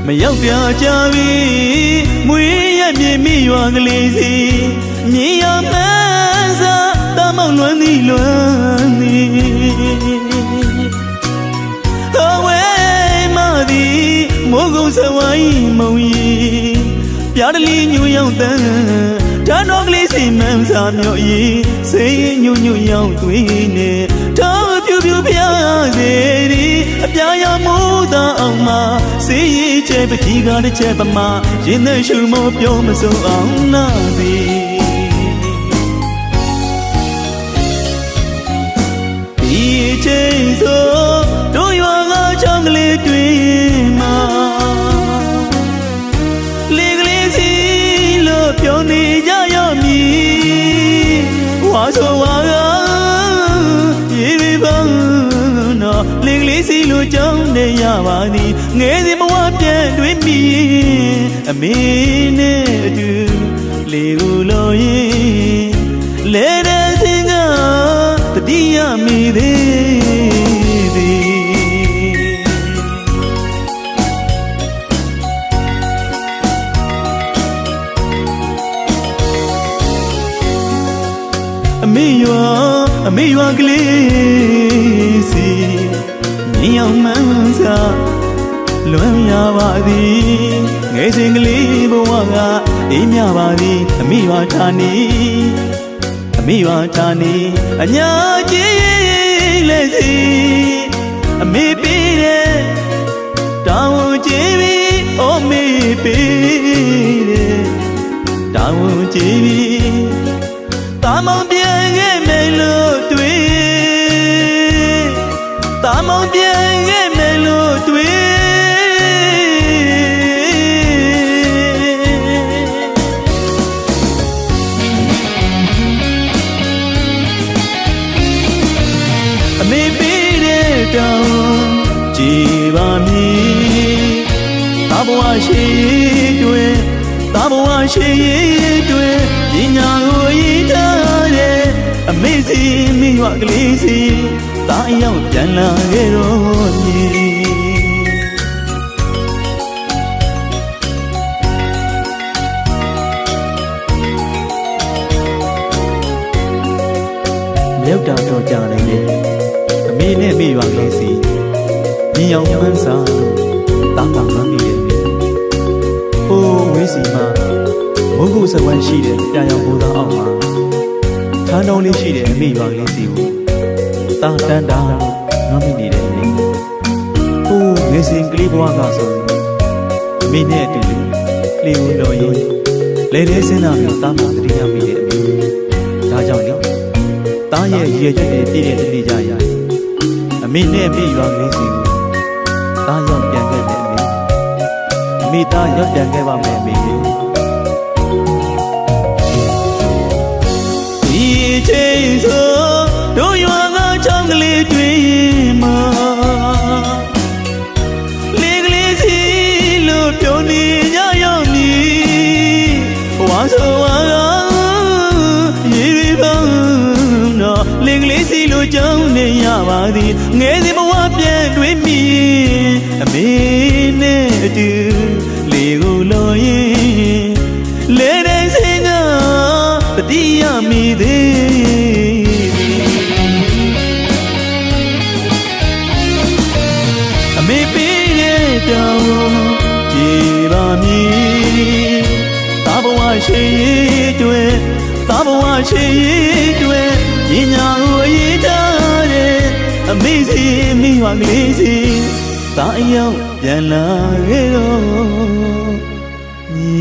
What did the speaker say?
မရောက်ပြကြပြီမွေးရမြင်မိရွာကလေးစီမြင်ရမှန်းစားတမောင်လွမ်းသည်လွမ်းသည်အဝဲမသည်မိုးကုတ်စဝိုင်းမုံကြီးပြားတလီညူရောက်တန်းဓာတ်တော်ကလေးစီမန်းစားမြော့ကြီးစိတ်ညူညူရောက်သွေးနဲ့ထောင်းပြူပြူပြားစေဒီအပြားရမိုးသာအောင်မှာစေးရီချဲပကြီးကားတစ်ချက်ပမာရင်သက်ရှူမပြောမစုံအောင်နာသည်ဒီချိန်ဆိုတို့ရွာကချောင်းကလေးတွင်မှာလေကလေးစီလို့ပြောနေကြရမည်ဝါဆိုဝါကရေရီပန်းနော်လေကလေးစီလို့ကြောင်းနေရပါသည်ငယ်စဉ်ဘဝပြန်တွင်မိအမေနဲ့အတူလေကိုလို့ရင်လေတဲ့စင်ကတတိယမိသေးသည်အမေရွာကလေးစီမြင်အောင်မှန်းစားလွမ်းရပါသည်ငယ်စဉ်ကလေးဘဝကအေးမြပါသည်အမေရွာဌာနီအညာကြီးလက်စီအမေပေးတဲ့တောင်းကြည့်ပြီးအိုမေပေးတဲ့တောင်းကြည့်ပြီးတာမောင်ပြန်ခဲ့မယ်လို့တွေ့တာမောင်ပြန်ခဲ့မယ်လို့တွေ့အမေပေးတဲ့တောင်းကြည်ပါမည်တာဘဝရှိတွေ့တာဘဝရှိတွေ့ပညာကိုရည်ထားတဲ့အမေစီမိရွာကလေးစီတာအရောက်ပြန်လာခဲ့တော့ညီမြောက်တာတော့ကြာနေလေအမေနဲ့မိရွာကလေးစီမြင်အောင်မှန်းစားလို့တာမှမှန်းမိတယ်ဟိုးဝေးစီမှာမုတ်ကုစဝိုင်းရှိတဲ့ပြန်ရောက်ဘုရားအောက်မှာထန်းတော်လေးရှိတဲ့အမိရွာကလေးစီကိုတာတန်းတာလို့ငေါမိနေတယ်လေဟိုးငယ်စဉ်ကလေးဘဝကဆိုအမိနဲ့အတူတူလေဦးတော်ရင်လေထဲစင်းတာမျိုးတာမှတတိယမိတဲ့အမိဒါကြောင့်လေတာရဲ့ရည်ရွယ်ချက်တွေပြည့်တဲ့တနေ့ကြရအမိနဲ့အမိရွာကလေးစီကိုတာရောက်ပြန်ခဲ့တယ်အမိသားရောက်ပြန်ခဲ့ပါမယ်အမိဒီချိန်ဆိုတို့ရွာကချောင်းကလေးတွင်မှာလေကလေးစီလို့ပြောနေကြရမည်ဝါဆိုဝါကရေရီပန်းတော့လေကလေးစီလို့ကြောင်းနေရပါသည်ငယ်စဉ်ဘဝပြန်တွင်မိအမေနဲ့အတူလေကိုလို့ရင်လေတဲ့စင်ကတတိယမိသေးအမေပေးတဲ့တောင်းကြည်ပါမည်တာဘဝရှိတွေ့တာဘဝရှိတွေ့ပညာကိုရည်ထားတဲ့အမေစီမိရွာကလေးစီတာအရောက်ပြန်လာခဲ့တော့ညီ